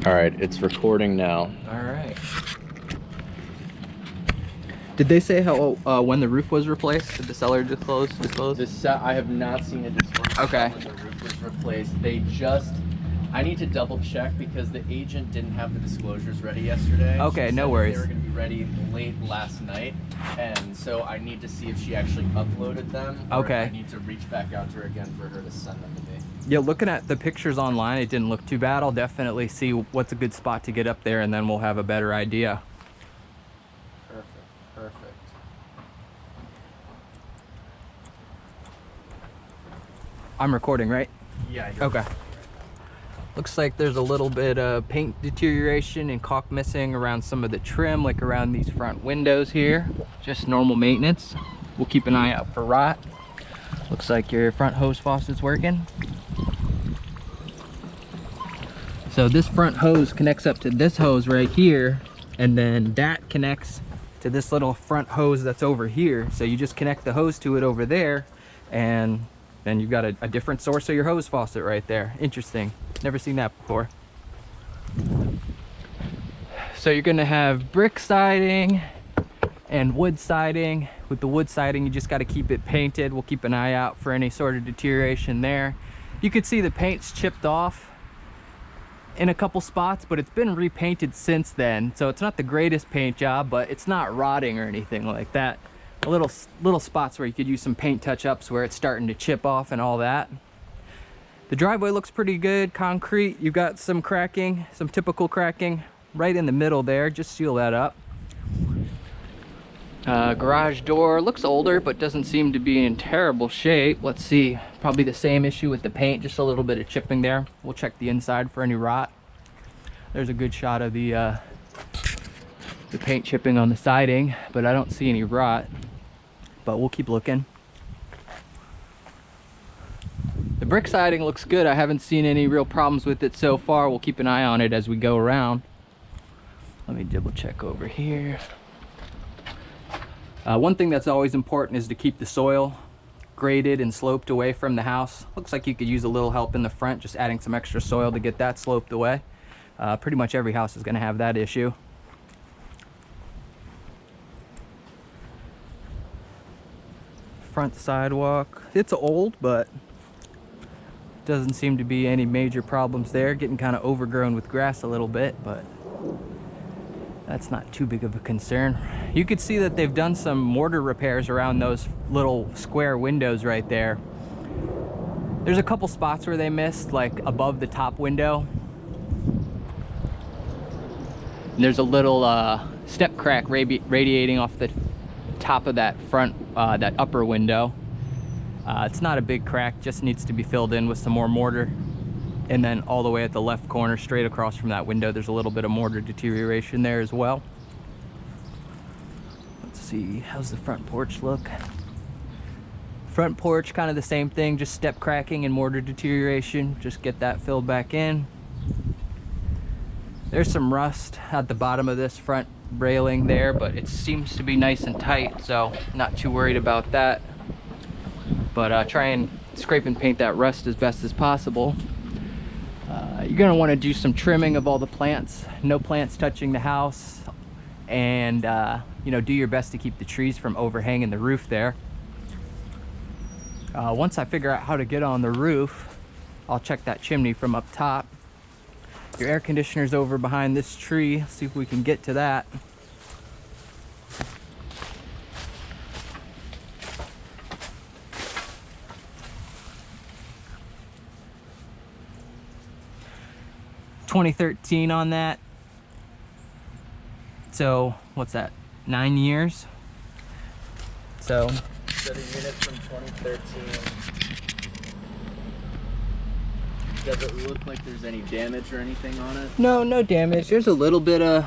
All right, it's recording now. All right. Did they say how when the roof was replaced? Did the seller disclose? I have not seen it disclosed. Okay. When the roof was replaced, I need to double check because the agent didn't have the disclosures ready yesterday. Okay, She no said worries. They were going to be ready late last night, and so I need to see if she actually uploaded them. Or Okay. if I need to reach back out to her again for her to send them to me. Yeah, looking at the pictures online, it didn't look too bad. I'll definitely see what's a good spot to get up there, and then we'll have a better idea. Perfect. I'm recording, right? Yeah. Okay. Looks like there's a little bit of paint deterioration and caulk missing around some of the trim, like around these front windows here. Just normal maintenance. We'll keep an eye out for rot. Looks like your front hose faucet's working. So this front hose connects up to this hose right here, and then that connects to this little front hose that's over here. So you just connect the hose to it over there, and then you've got a different source of your hose faucet right there. Interesting. Never seen that before. So you're gonna have brick siding and wood siding. With the wood siding, you just got to keep it painted. We'll keep an eye out for any sort of deterioration there. You could see the paint's chipped off in a couple spots, but it's been repainted since then, so it's not the greatest paint job, but it's not rotting or anything like that. A little spots where you could use some paint touch-ups where it's starting to chip off and all that. The driveway looks pretty good, concrete. You've got some cracking, some typical cracking right in the middle there. Just seal that up. Garage door looks older, but doesn't seem to be in terrible shape. Let's see, probably the same issue with the paint, just a little bit of chipping there. We'll check the inside for any rot. There's a good shot of the paint chipping on the siding, but I don't see any rot, but we'll keep looking. The brick siding looks good. I haven't seen any real problems with it so far. We'll keep an eye on it as we go around. Let me double check over here. One thing that's always important is to keep the soil graded and sloped away from the house. Looks like you could use a little help in the front, just adding some extra soil to get that sloped away. Pretty much every house is going to have that issue. Front sidewalk, it's old, but doesn't seem to be any major problems there. Getting kind of overgrown with grass a little bit, but that's not too big of a concern. You could see that they've done some mortar repairs around those little square windows right there. There's a couple spots where they missed, like above the top window. And there's a little step crack radiating off the top of that front, that upper window. It's not a big crack, just needs to be filled in with some more mortar. And then all the way at the left corner, straight across from that window, there's a little bit of mortar deterioration there as well. Let's see, how's the front porch look? Front porch, kind of the same thing, just step cracking and mortar deterioration. Just get that filled back in. There's some rust at the bottom of this front railing there, but it seems to be nice and tight, so not too worried about that. But try and scrape and paint that rust as best as possible. You're going to want to do some trimming of all the plants. No plants touching the house, and you know, do your best to keep the trees from overhanging the roof there. Once I figure out how to get on the roof, I'll check that chimney from up top. Your air conditioner's over behind this tree. Let's see if we can get to that. $2013 on that. So what's that? 9 years. So The unit from 2013. Does it look like there's any damage or anything on it? no damage. There's a little bit of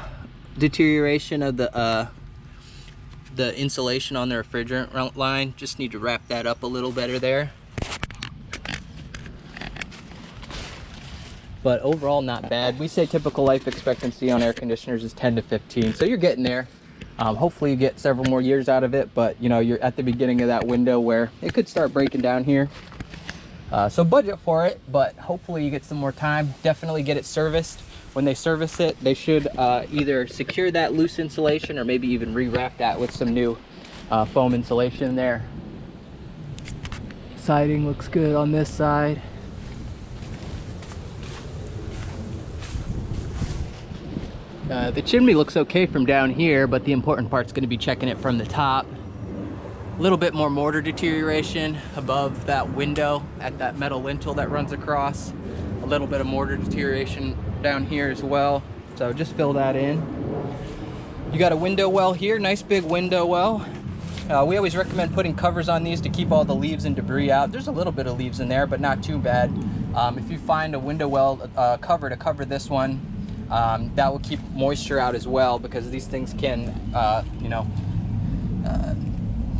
deterioration of the insulation on the refrigerant line. Just need to wrap that up a little better there. But overall, not bad. We say typical life expectancy on air conditioners is 10 to 15, so you're getting there. Hopefully you get several more years out of it, but you know, you're at the beginning of that window where it could start breaking down here. So budget for it, but hopefully you get some more time. Definitely get it serviced. when they service it, they should either secure that loose insulation or maybe even re-wrap that with some new foam insulation there. Siding looks good on this side. The chimney looks okay from down here, but the important part's going to be checking it from the top. A little bit more mortar deterioration above that window at that metal lintel that runs across. A little bit of mortar deterioration down here as well. So just fill that in. You got a window well here, nice big window well. We always recommend putting covers on these to keep all the leaves and debris out. There's a little bit of leaves in there, but not too bad. If you find a window well cover to cover this one, that will keep moisture out as well, because these things can, you know,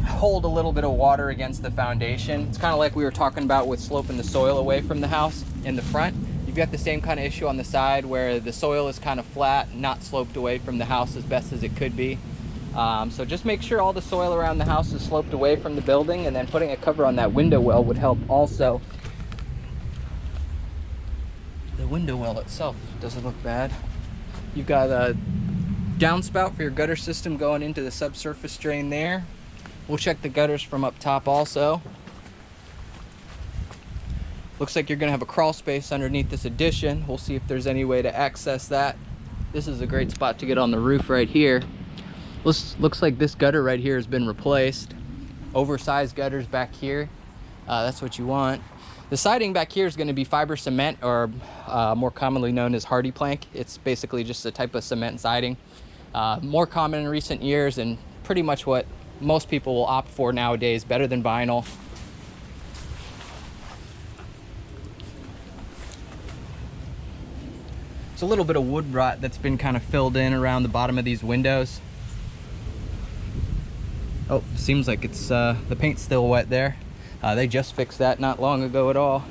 hold a little bit of water against the foundation. It's kind of like we were talking about with sloping the soil away from the house in the front. You've got the same kind of issue on the side where the soil is kind of flat, not sloped away from the house as best as it could be. So just make sure all the soil around the house is sloped away from the building, and then putting a cover on that window well would help also. The window well itself doesn't look bad. You've got a downspout for your gutter system going into the subsurface drain there. We'll check the gutters from up top also. Looks like you're gonna have a crawl space underneath this addition. We'll see if there's any way to access that. This is a great spot to get on the roof right here. Looks like this gutter right here has been replaced. Oversized gutters back here. That's what you want. The siding back here is going to be fiber cement, or more commonly known as hardy plank. It's basically just a type of cement siding. More common in recent years, and pretty much what most people will opt for nowadays, better than vinyl. It's a little bit of wood rot that's been kind of filled in around the bottom of these windows. Oh, seems like it's the paint's still wet there. They just fixed that not long ago at all.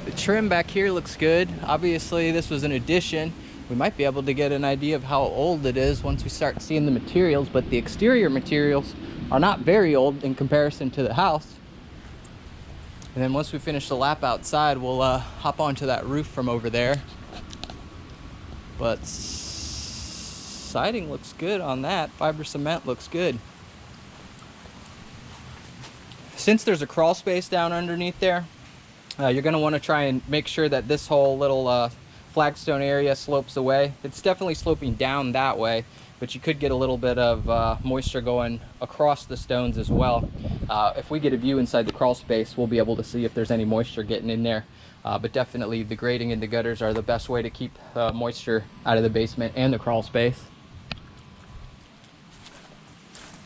The trim back here looks good. Obviously this was an addition. We might be able to get an idea of how old it is once we start seeing the materials, but the exterior materials are not very old in comparison to the house. And then once we finish the lap outside, we'll hop onto that roof from over there. But siding looks good on that. Fiber cement looks good. Since there's a crawl space down underneath there, you're going to want to try and make sure that this whole little flagstone area slopes away. It's definitely sloping down that way, but you could get a little bit of moisture going across the stones as well. If we get a view inside the crawl space, we'll be able to see if there's any moisture getting in there. But definitely the grading and the gutters are the best way to keep moisture out of the basement and the crawl space.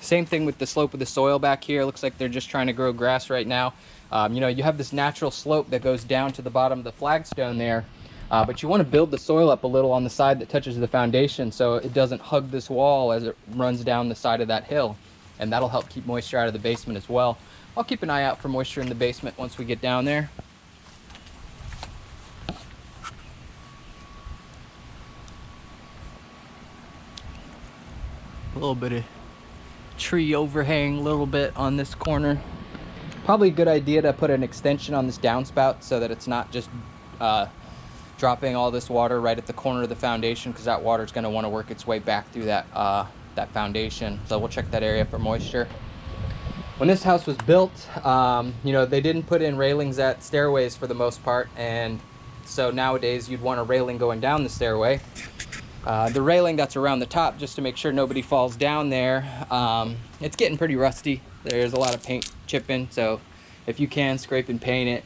Same thing with the slope of the soil back here. Looks like they're just trying to grow grass right now. You know, you have this natural slope that goes down to the bottom of the flagstone there, but you want to build the soil up a little on the side that touches the foundation so it doesn't hug this wall as it runs down the side of that hill, and that'll help keep moisture out of the basement as well. I'll keep an eye out for moisture in the basement once we get down there. A little bit of tree overhang, a little bit on this corner. Probably a good idea to put an extension on this downspout so that it's not just dropping all this water right at the corner of the foundation, because that water is going to want to work its way back through that that foundation. So we'll check that area for moisture. When this house was built, you know, they didn't put in railings at stairways for the most part, and so nowadays you'd want a railing going down the stairway. The railing that's around the top, just to make sure nobody falls down there, it's getting pretty rusty. There's a lot of paint chipping, so if you can, scrape and paint it.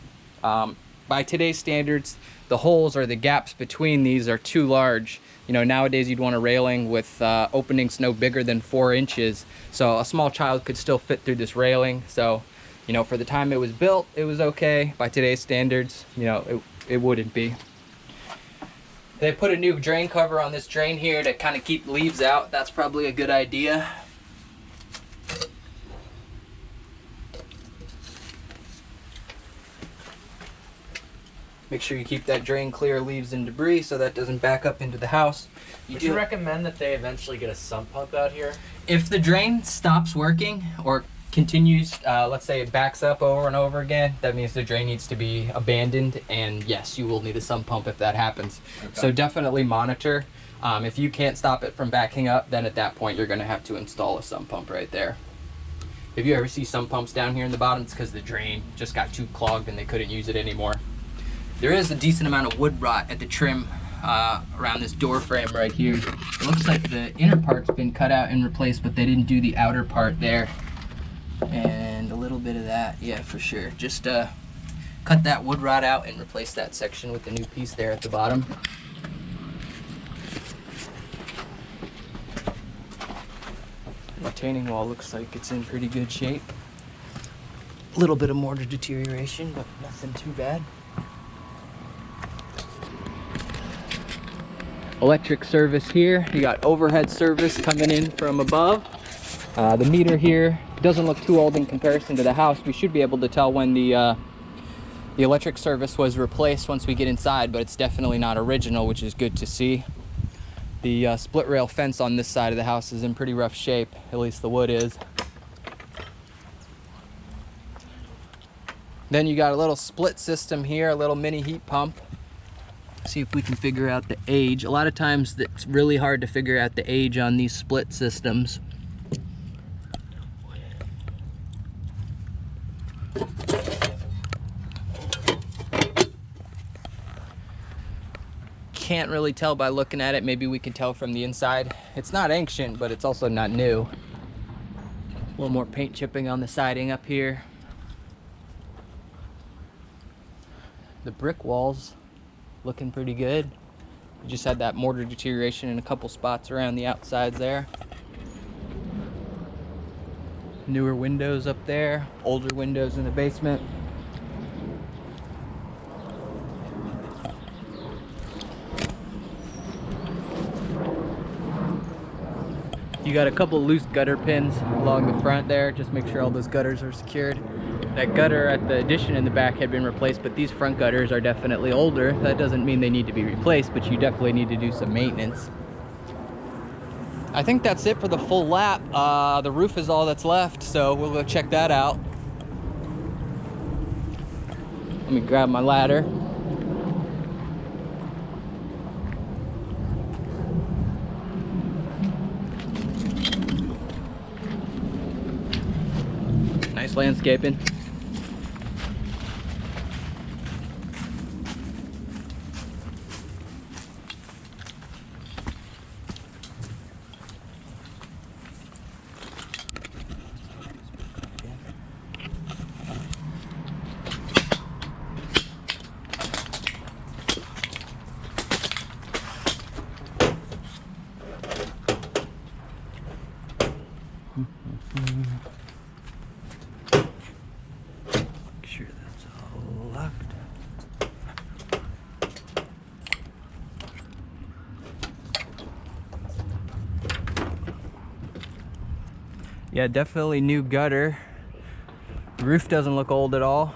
By today's standards, the holes or the gaps between these are too large. You know, nowadays you'd want a railing with openings no bigger than 4 inches, so a small child could still fit through this railing. So, you know, for the time it was built, it was okay. By today's standards, you know, it wouldn't be. They put a new drain cover on this drain here to kind of keep leaves out. That's probably a good idea. Make sure you keep that drain clear of leaves and debris so that doesn't back up into the house. Would you recommend that they eventually get a sump pump out here? If the drain stops working or continues, let's say it backs up over and over again, that means the drain needs to be abandoned, and yes, you will need a sump pump if that happens. Okay. So definitely monitor. If you can't stop it from backing up, then at that point you're going to have to install a sump pump right there. If you ever see sump pumps down here in the bottom, it's because the drain just got too clogged and they couldn't use it anymore. There is a decent amount of wood rot at the trim around this door frame right here. It looks like the inner part's been cut out and replaced, but they didn't do the outer part there. And a little bit of that, yeah, for sure. Just cut that wood rot out and replace that section with the new piece there at the bottom. The retaining wall looks like it's in pretty good shape. A little bit of mortar deterioration, but nothing too bad. Electric service here. You got overhead service coming in from above. The meter here doesn't look too old in comparison to the house. We should be able to tell when the electric service was replaced once we get inside, but it's definitely not original, which is good to see. The split rail fence on this side of the house is in pretty rough shape, at least the wood is. Then you got a little split system here, a little mini heat pump. See if we can figure out the age. A lot of times it's really hard to figure out the age on these split systems. Can't really tell by looking at it. Maybe we could tell from the inside. It's not ancient, but it's also not new. A little more paint chipping on the siding up here. The brick walls looking pretty good. We just had that mortar deterioration in a couple spots around the outsides there. Newer windows up there, older windows in the basement. You got a couple loose gutter pins along the front there. Just make sure all those gutters are secured. That gutter at the addition in the back had been replaced, but these front gutters are definitely older. That doesn't mean they need to be replaced, but you definitely need to do some maintenance. I think that's it for the full lap. The roof is all that's left, so we'll go check that out. Let me grab my ladder. Nice landscaping. Make sure that's all locked. Yeah, definitely new gutter. The roof doesn't look old at all.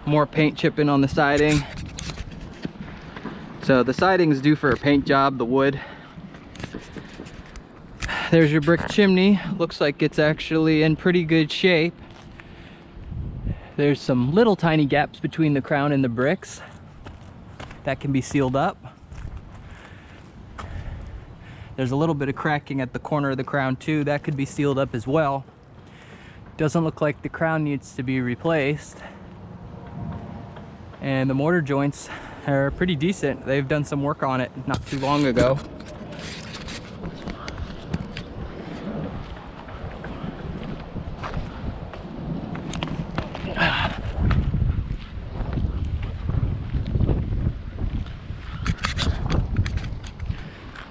More paint chipping on the siding. So the siding is due for a paint job, the wood. There's your brick chimney. Looks like it's actually in pretty good shape. There's some little tiny gaps between the crown and the bricks. That can be sealed up. There's a little bit of cracking at the corner of the crown too. That could be sealed up as well. Doesn't look like the crown needs to be replaced. And the mortar joints are pretty decent. They've done some work on it not too long ago.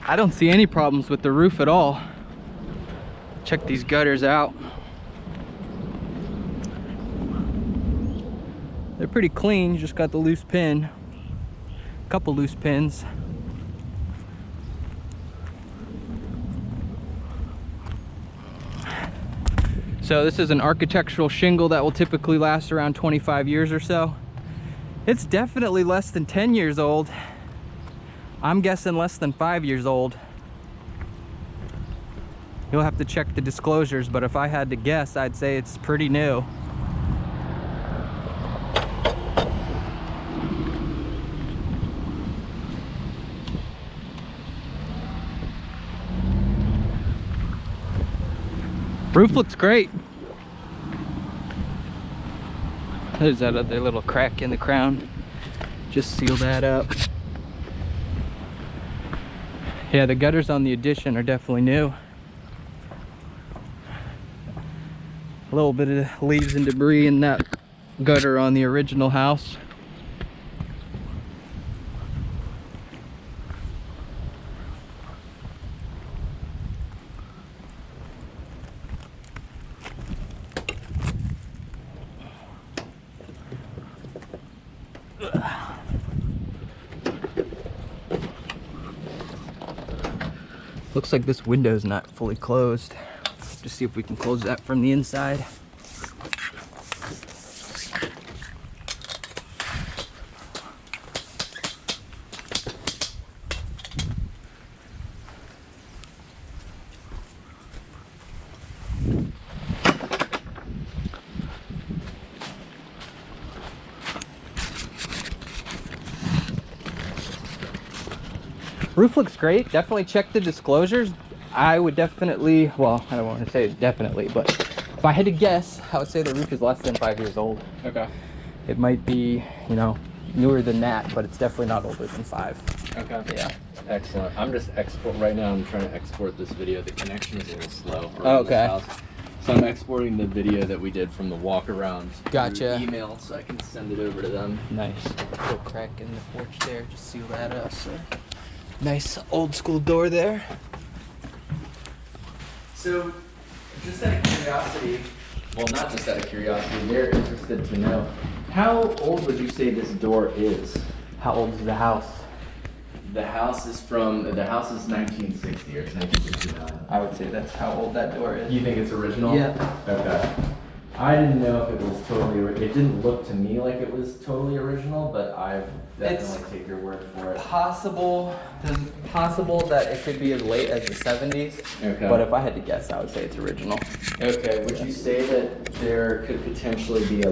I don't see any problems with the roof at all. Check these gutters out. They're pretty clean, just got the loose pin. A couple loose pins. So this is an architectural shingle that will typically last around 25 years or so. It's definitely less than 10 years old. I'm guessing less than 5 years old. You'll have to check the disclosures, but if I had to guess, I'd say it's pretty new. Roof looks great. There's that other little crack in the crown. Just seal that up. Yeah, the gutters on the addition are definitely new. A little bit of leaves and debris in that gutter on the original house. Looks like this window's not fully closed. Just see if we can close that from the inside. Roof looks great. Definitely check the disclosures. I would definitely, well, I don't want to say definitely, but if I had to guess, I would say the roof is less than 5 years old. Okay. It might be, you know, newer than that, but it's definitely not older than 5. Okay. Yeah. Excellent. I'm just right now. I'm trying to export this video. The connection is a little slow. Oh, okay. This house. So I'm exporting the video that we did from the walk around. Gotcha. Email, so I can send it over to them. Nice. Little crack in the porch there. Just seal that up. So. Nice old school door there. So, just out of curiosity, well, not just out of curiosity, they're interested to know, how old would you say this door is? How old is the house? The house is 1960 or 1969. I would say that's how old that door is. You think it's original? Yeah. Okay. I didn't know if it was totally, it didn't look to me like it was totally original, but I definitely take your word for it. Possible that it could be as late as the 70s. Okay. But if I had to guess, I would say it's original. Okay, would you say that there could potentially be a